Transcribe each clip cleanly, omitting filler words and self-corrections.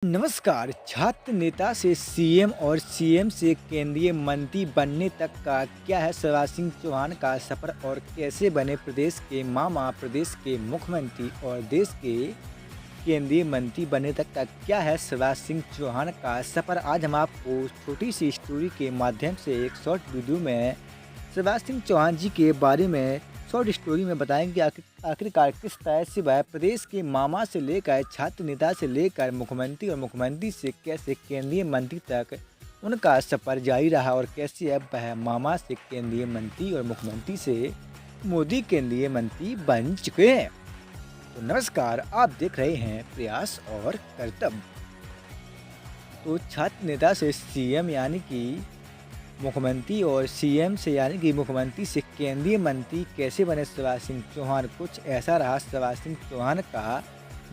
नमस्कार। छात्र नेता से सीएम और सीएम से केंद्रीय मंत्री बनने तक का क्या है शिवराज सिंह चौहान का सफर और कैसे बने प्रदेश के मामा, प्रदेश के मुख्यमंत्री और देश के केंद्रीय मंत्री बनने तक का क्या है शिवराज सिंह चौहान का सफर। आज हम आपको छोटी सी स्टोरी के माध्यम से एक शॉर्ट वीडियो में शिवराज सिंह चौहान जी के बारे में शॉर्ट स्टोरी में बताएंगे कि आखिरकार किस तरह से वह प्रदेश के मामा से लेकर छात्र नेता से लेकर मुख्यमंत्री और मुख्यमंत्री से कैसे केंद्रीय मंत्री तक उनका सफर जारी रहा और कैसे अब वह मामा से केंद्रीय मंत्री और मुख्यमंत्री से मोदी केंद्रीय मंत्री बन चुके हैं। तो नमस्कार, आप देख रहे हैं प्रयास और कर्तव्य। तो छात्र नेता से सीएम यानी कि मुख्यमंत्री और सीएम से यानी कि मुख्यमंत्री से केंद्रीय मंत्री कैसे बने शिवराज सिंह चौहान, कुछ ऐसा रहा शिवराज सिंह चौहान का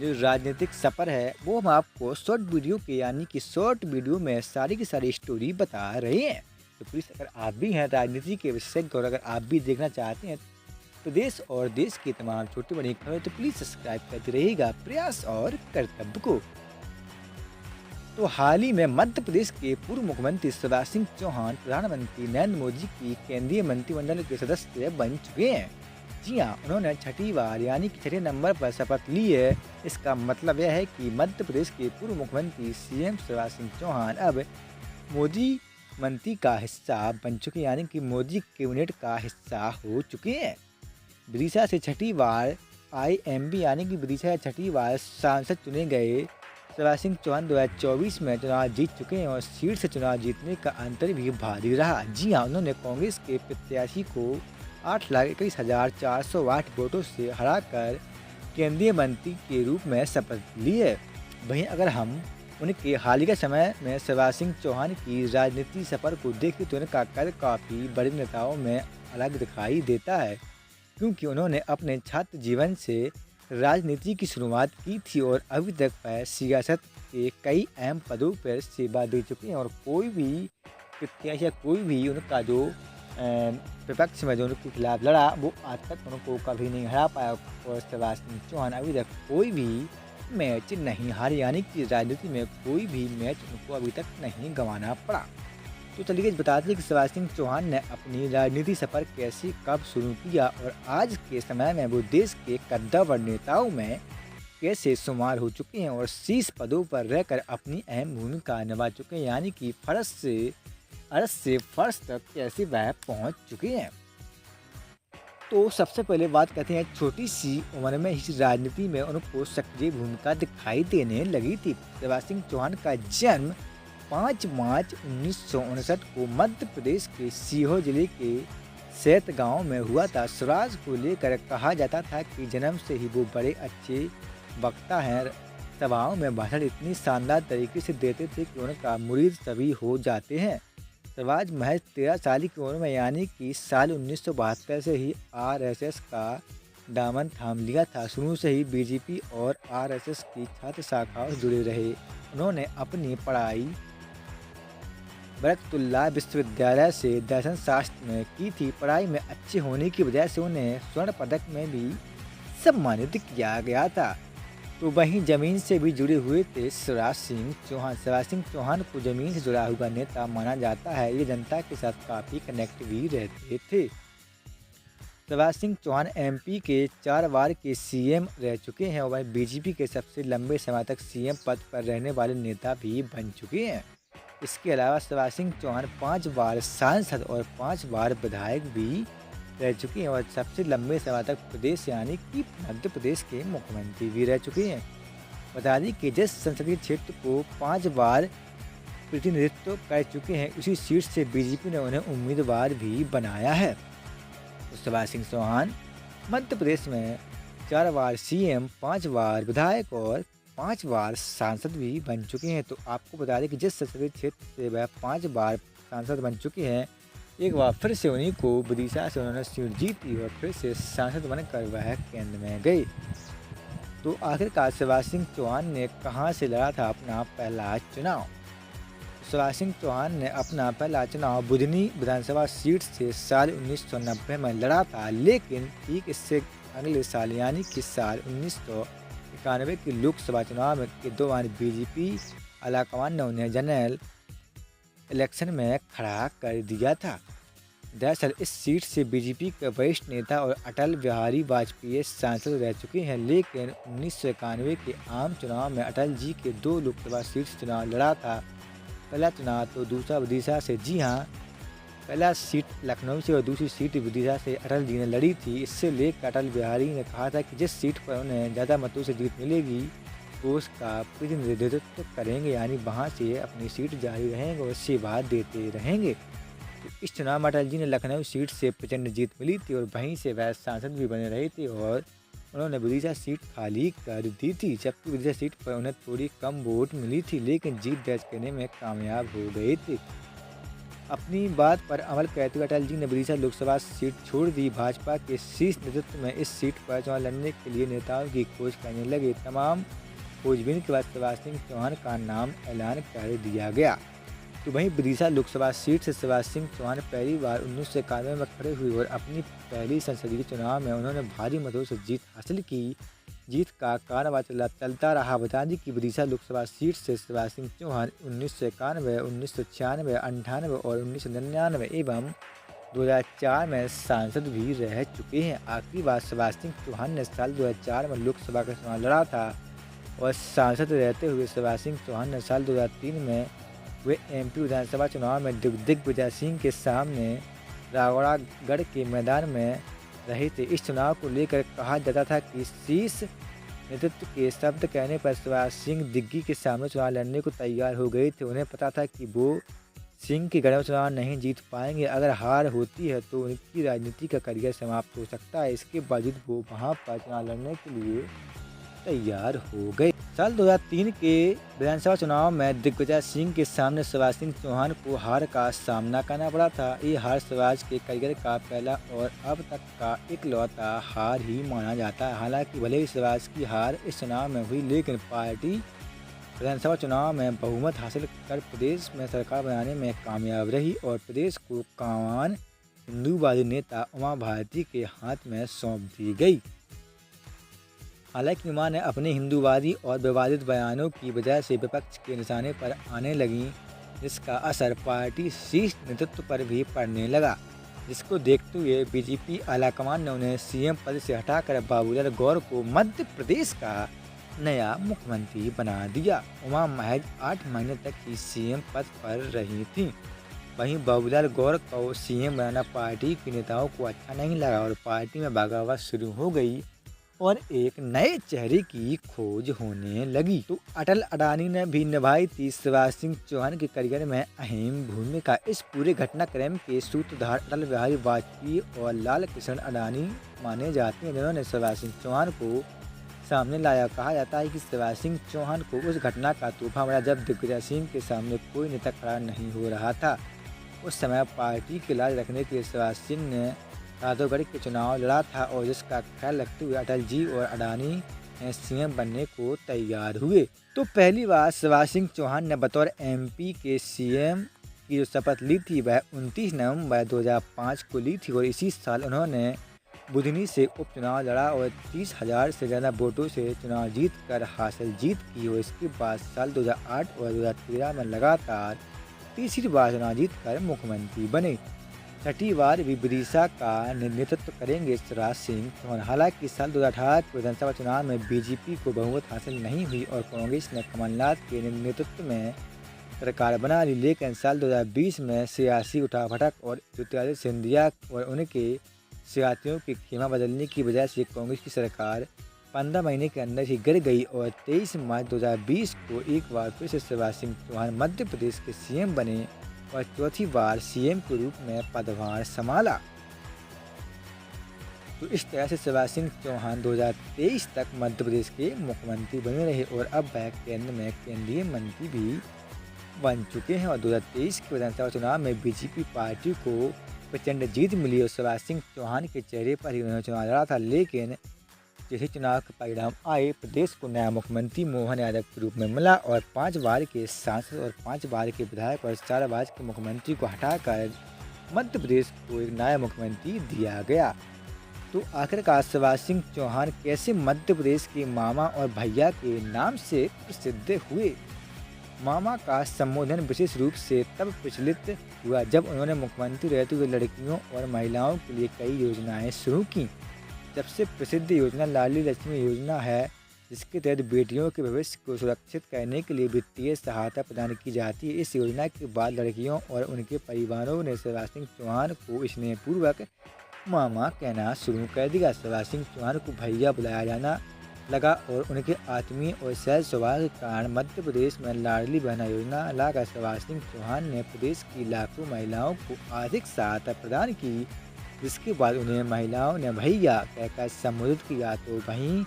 जो राजनीतिक सफ़र है वो हम आपको शॉर्ट वीडियो के यानी कि शॉर्ट वीडियो में सारी की सारी स्टोरी बता रहे हैं। तो प्लीज़ अगर आप भी हैं राजनीति के विशेषज्ञ और अगर आप भी देखना चाहते हैं प्रदेश और देश की तमाम छोटी बड़ी खबरें तो प्लीज़ सब्सक्राइब करते रहिएगा प्रयास और कर्तव्य को। तो हाल ही में मध्य प्रदेश के पूर्व मुख्यमंत्री शिवराज सिंह चौहान प्रधानमंत्री नरेंद्र मोदी की केंद्रीय मंत्रिमंडल के सदस्य बन चुके हैं। जी हां, उन्होंने छठी बार यानी कि छठे नंबर पर शपथ ली है। इसका मतलब यह है कि मध्य प्रदेश के पूर्व मुख्यमंत्री सीएम शिवराज सिंह चौहान अब मोदी मंत्री का हिस्सा बन चुके यानी कि मोदी कैबिनेट का हिस्सा हो चुके हैं। विदिशा से छठी बार IMB यानी कि विदिशा से छठी बार सांसद चुने गए शिवराज सिंह चौहान 2024 में चुनाव जीत चुके हैं और सीट से चुनाव जीतने का अंतर भी भारी रहा। जी हां, उन्होंने कांग्रेस के प्रत्याशी को 8,21,408 वोटों से हराकर केंद्रीय मंत्री के रूप में शपथ ली है। वहीं अगर हम उनके हालिया समय में शिवराज सिंह चौहान की राजनीति सफर को देखें तो उनका कद काफ़ी बड़े नेताओं में अलग दिखाई देता है, क्योंकि उन्होंने अपने छात्र जीवन से राजनीति की शुरुआत की थी और अभी तक वह सियासत के कई अहम पदों पर सेवा दे चुके हैं और कोई भी प्रत्याशी या कोई भी उनका जो विपक्ष में जो उनके खिलाफ लड़ा वो आज तक उनको कभी नहीं हरा पाया और शिवराज सिंह चौहान अभी तक कोई भी मैच नहीं हारे यानी कि राजनीति में कोई भी मैच उनको अभी तक नहीं गंवाना पड़ा। तो चलिए बता दें कि शिवराज सिंह चौहान ने अपनी राजनीति सफर कैसे कब शुरू किया और आज के समय में वो देश के कद्दावर नेताओं में कैसे शुमार हो चुके हैं और शीर्ष पदों पर रहकर अपनी अहम भूमिका निभा चुके हैं यानी कि फर्श से अर्श से फर्श तक कैसे वह पहुंच चुके हैं। तो सबसे पहले बात करते हैं छोटी सी उम्र में ही राजनीति में उनको सक्रिय भूमिका दिखाई देने लगी थी। शिवराज सिंह चौहान का जन्म 5 मार्च 1959 को मध्य प्रदेश के सीहोर जिले के सैत गांव में हुआ था। शिवराज को लेकर कहा जाता था कि जन्म से ही वो बड़े अच्छे वक्ता हैं। सभाओं में भाषण इतनी शानदार तरीके से देते थे कि उनका मुरीद सभी हो जाते हैं। शिवराज महज 13 साल की उम्र में यानी कि साल 1972 से ही RSS का दामन थाम लिया था। शुरू से ही BJP और RSS की छात्र शाखाओं से जुड़े रहे। उन्होंने अपनी पढ़ाई बरकतुल्लाह विश्वविद्यालय से दर्शन शास्त्र में की थी। पढ़ाई में अच्छे होने की वजह से उन्हें स्वर्ण पदक में भी सम्मानित किया गया था। तो वहीं जमीन से भी जुड़े हुए थे शिवराज सिंह चौहान। शिवराज सिंह चौहान को जमीन से जुड़ा हुआ नेता माना जाता है। ये जनता के साथ काफ़ी कनेक्ट भी रहते थे। शिवराज सिंह चौहान MP के 4 बार के CM रह चुके हैं और वह BJP के सबसे लंबे समय तक CM पद पर रहने वाले नेता भी बन चुके हैं। इसके अलावा शिवराज सिंह चौहान 5 बार सांसद और 5 बार विधायक भी रह चुके हैं और सबसे लंबे समय तक प्रदेश यानी कि मध्य प्रदेश के मुख्यमंत्री भी रह चुके हैं। बता दें कि जिस संसदीय क्षेत्र को 5 बार प्रतिनिधित्व कर चुके हैं उसी सीट से BJP ने उन्हें उम्मीदवार भी बनाया है। तो शिवराज सिंह चौहान मध्य प्रदेश में 4 बार CM, 5 बार विधायक और 5 बार सांसद भी बन चुके हैं। तो आपको बता दें कि जिस संसदीय क्षेत्र से वह 5 बार सांसद बन चुके हैं, एक बार फिर से उन्हीं को विदिशा से उन्होंने सीट जीती और फिर से सांसद बनकर वह केंद्र में गए। तो आखिरकार शिवराज सिंह चौहान ने कहां से लड़ा था अपना पहला चुनाव। शिवराज सिंह चौहान ने अपना पहला चुनाव बुधनी विधानसभा सीट से साल 1990 में लड़ा था, लेकिन ठीक इससे अगले साल यानी कि साल 1991 के लोकसभा चुनाव के दौरान बीजेपी आलाकमान ने उन्हें जनरल इलेक्शन में खड़ा कर दिया था। दरअसल इस सीट से बीजेपी के वरिष्ठ नेता और अटल बिहारी वाजपेयी सांसद रह चुके हैं, लेकिन 1991 के आम चुनाव में अटल जी के 2 लोकसभा सीट से चुनाव लड़ा था। पहला चुनाव तो दूसरा विदिशा से, जी हाँ, पहला सीट लखनऊ से और दूसरी सीट विदिशा से अटल जी ने लड़ी थी। इससे लेकर अटल बिहारी ने कहा था कि जिस सीट पर उन्हें ज़्यादा मतों से जीत मिलेगी वो उसका प्रतिनिधित्व करेंगे, यानी वहाँ से अपनी सीट जारी रहेंगे और सेवा देते रहेंगे। तो इस चुनाव में अटल जी ने लखनऊ सीट से प्रचंड जीत मिली थी और वहीं से वह सांसद भी बने रहे थे और उन्होंने विदिशा सीट खाली कर दी थी, जबकि विदिशा सीट पर उन्हें थोड़ी कम वोट मिली थी, लेकिन जीत दर्ज करने में कामयाब हो गए थे। अपनी बात पर अमल करते हुए अटल जी ने विदिशा लोकसभा सीट छोड़ दी। भाजपा के शीर्ष नेतृत्व में इस सीट पर चुनाव लड़ने के लिए नेताओं की खोज करने लगे। तमाम खोजबीन के बाद शिवराज सिंह चौहान का नाम ऐलान कर दिया गया। तो वहीं विदिशा लोकसभा सीट से शिवराज सिंह चौहान पहली बार 1991 में खड़े हुए और अपनी पहली संसदीय चुनाव में उन्होंने भारी मतों से जीत हासिल की। जीत का कारनामा चलता रहा। बता दें कि विदिशा लोकसभा सीट से शिवराज सिंह चौहान 1991, 1996, 98 और 1999 एवं 2004 में सांसद भी रह चुके हैं। आखिरी बार शिवराज सिंह चौहान ने साल 2004 में लोकसभा का चुनाव लड़ा था और सांसद रहते हुए शिवराज सिंह चौहान ने साल 2003 में हुए एमपी विधानसभा चुनाव में दिग्विजय सिंह के सामने रावड़ागढ़ के मैदान में रहे थे। इस चुनाव को लेकर कहा जाता था कि शीर्ष नेतृत्व के शब्द कहने पर शिवराज सिंह दिग्गी के सामने चुनाव लड़ने को तैयार हो गए थे। उन्हें पता था कि वो सिंह के गढ़ में चुनाव नहीं जीत पाएंगे। अगर हार होती है तो उनकी राजनीति का करियर समाप्त हो सकता है। इसके बावजूद वो वहां पर चुनाव लड़ने के लिए तैयार हो गए। साल 2003 के विधानसभा चुनाव में दिग्विजय सिंह के सामने शिवराज सिंह चौहान को हार का सामना करना पड़ा था। ये हार शिवराज के करियर का पहला और अब तक का इकलौता हार ही माना जाता है। हालांकि भले ही शिवराज की हार इस चुनाव में हुई, लेकिन पार्टी विधानसभा चुनाव में बहुमत हासिल कर प्रदेश में सरकार बनाने में कामयाब रही और प्रदेश को कमान हिंदूवादी नेता उमा भारती के हाथ में सौंप दी गई। हालांकि उमा ने अपने हिंदूवादी और विवादित बयानों की वजह से विपक्ष के निशाने पर आने लगी, जिसका असर पार्टी शीर्ष नेतृत्व पर भी पड़ने लगा, जिसको देखते हुए बीजेपी आलाकमान ने उन्हें सीएम पद से हटाकर बाबूलाल गौर को मध्य प्रदेश का नया मुख्यमंत्री बना दिया। उमा महज 8 महीने तक ही सीएम पद पर रही थी। वहीं बाबूलाल गौर को सीएम बनाना पार्टी के नेताओं को अच्छा नहीं लगा और पार्टी में बगावत शुरू हो गई और एक नए चेहरे की खोज होने लगी। तो अटल अडानी ने भी निभाई थी शिवराज सिंह चौहान के करियर में अहम भूमिका। इस पूरे घटनाक्रम के सूत्रधार अटल बिहारी वाजपेयी और लाल कृष्ण अडानी माने जाते हैं, जिन्होंने शिवराज सिंह चौहान को सामने लाया। कहा जाता है कि शिवराज सिंह चौहान को उस घटना का तोहफा मिला जब दिग्विजय सिंह के सामने कोई नेता खड़ा नहीं हो रहा था। उस समय पार्टी की लाज रखने के लिए शिवराज सिंह ने राधौगढ़ के चुनाव लड़ा था और जिसका ख्याल रखते हुए अटल जी और अडानी सीएम बनने को तैयार हुए। तो पहली बार शिवराज सिंह चौहान ने बतौर एमपी के सीएम की जो शपथ ली थी वह 29 नवंबर 2005 को ली थी और इसी साल उन्होंने बुधनी से उपचुनाव लड़ा और 30,000 से ज़्यादा वोटों से चुनाव जीत कर हासिल जीत की और इसके बाद साल 2008 और 2013 में लगातार तीसरी बार चुनाव जीत कर मुख्यमंत्री बने। छठी बार भी विदिशा का नेतृत्व करेंगे शिवराज सिंह चौहान। हालांकि साल 2018 के विधानसभा चुनाव में बीजेपी को बहुमत हासिल नहीं हुई और कांग्रेस ने कमलनाथ के नेतृत्व में सरकार बना ली, लेकिन साल 2020 में सियासी उठापटक और ज्योतिरादित्य सिंधिया और उनके साथियों के खेमा बदलने की वजह से कांग्रेस की सरकार 15 महीने के अंदर ही गिर गई और 23 मार्च 2020 को एक बार फिर से शिवराज सिंह चौहान मध्य प्रदेश के सीएम बने और चौथी बार सीएम के रूप में पदभार संभाला। तो इस तरह से शिवराज सिंह चौहान 2023 तक मध्य प्रदेश के मुख्यमंत्री बने रहे और अब वह केंद्र में केंद्रीय मंत्री भी बन चुके हैं और 2023 के विधानसभा चुनाव में बीजेपी पार्टी को प्रचंड जीत मिली और शिवराज सिंह चौहान के चेहरे पर ही उन्होंने चुनाव लड़ा था, लेकिन जैसे चुनाव के परिणाम आए प्रदेश को नया मुख्यमंत्री मोहन यादव के रूप में मिला और 5 बार के सांसद और 5 बार के विधायक और 4 बार के मुख्यमंत्री को हटाकर मध्य प्रदेश को एक नया मुख्यमंत्री दिया गया। तो आखिरकार शिवराज सिंह चौहान कैसे मध्य प्रदेश के मामा और भैया के नाम से प्रसिद्ध हुए? मामा का संबोधन विशेष रूप से तब प्रचलित हुआ जब उन्होंने मुख्यमंत्री रहते हुए लड़कियों और महिलाओं के लिए कई योजनाएं शुरू की। सबसे प्रसिद्ध योजना लाडली लक्ष्मी योजना है, जिसके तहत बेटियों के भविष्य को सुरक्षित करने के लिए वित्तीय सहायता प्रदान की जाती है। इस योजना के बाद लड़कियों और उनके परिवारों ने शिवराज सिंह चौहान को स्नेहपूर्वक मामा कहना शुरू कर दिया। शिवराज सिंह चौहान को भैया बुलाया जाना लगा और उनके आत्मीय और सहज स्वभाव के कारण मध्य प्रदेश में लाडली बहना योजना लाकर शिवराज सिंह चौहान ने प्रदेश की लाखों महिलाओं को आर्थिक सहायता प्रदान की, जिसके बाद उन्हें महिलाओं ने भैया कहकर संबोधित किया। तो वहीं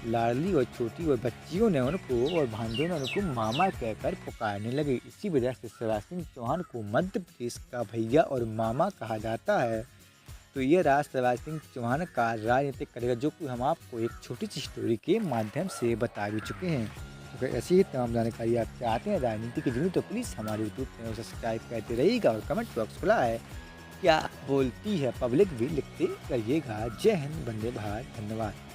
लाडली और छोटी और बच्चियों ने उनको और भांजों ने उनको मामा कहकर पुकारने लगे। इसी वजह से शिवराज सिंह चौहान को मध्य प्रदेश का भैया और मामा कहा जाता है। तो ये रहा शिवराज सिंह चौहान का राजनीतिक करियर, जो कि हम आपको एक छोटी सी स्टोरी के माध्यम से बता भी चुके हैं। तो अगर ऐसी ही तमाम जानकारी आप चाहते हैं राजनीति की जुड़ी, तो प्लीज़ हमारे यूट्यूब चैनल को सब्सक्राइब करते रहिएगा और कमेंट बॉक्स खुला है, क्या बोलती है पब्लिक भी लिखते रहिएगा। जय हिंद, वंदे भारत, धन्यवाद।